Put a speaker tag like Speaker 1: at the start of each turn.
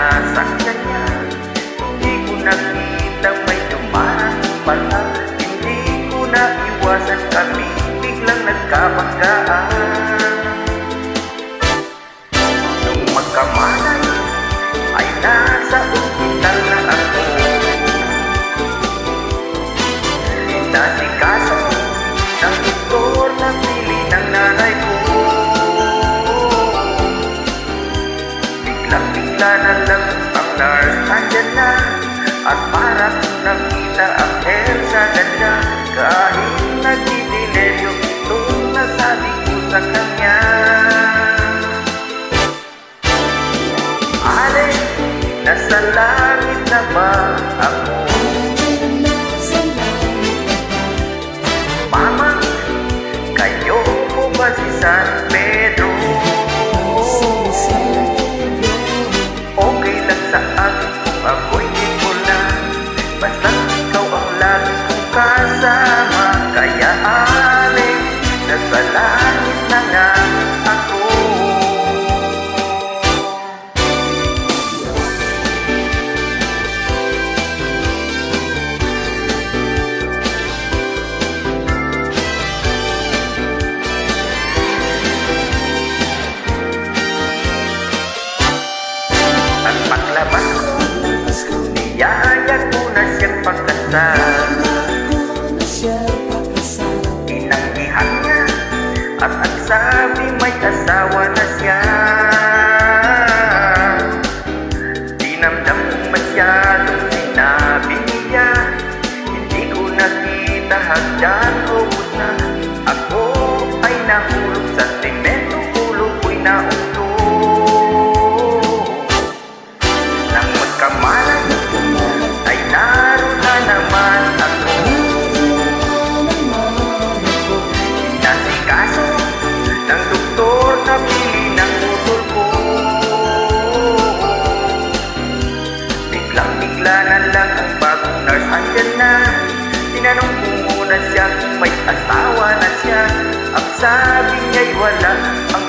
Speaker 1: nasakyan niya. Hindi ko nakita may dumaan pala. Hindi ko naiwasan kami biglang nagkabanggaan. Nung magkamalay ay nasa ospital na ako. Inasikaso ng doktor na pili ng nanay ko. Biglang-bigla na lang ang nurse andyan na, at parang nakita ang hair sa ganda. Kahit nagdideliryo ito, nasabi ko sa kanya, "Ale, nasa langit na ba ako? Mama, kayo po ba si San Pedro? Okay lang sa akin kung ako'y di mo na, basta ikaw ang lagi kong kasama. Kaya ale, nasa langit na nga ako." At paglabas ko, niyaya ko na siyang pagkasal. Tinanggihan niya at ang sabi may asawa na siya. Dinamdam ko masyadong sinabi niya, hindi ko nakita hanggang ubos na. Ako ay nahulog sa semento, ulo ko'y naulo. Nang magkamalay ay naroon na naman ako. Inasikaso ng doktor na pili ng utol ko. Biglang-bigla na lang ang bagong nurse andyan na. Tinanong ko muna siya kung may asawa na siya. Ang sabi niya'y wala. Ang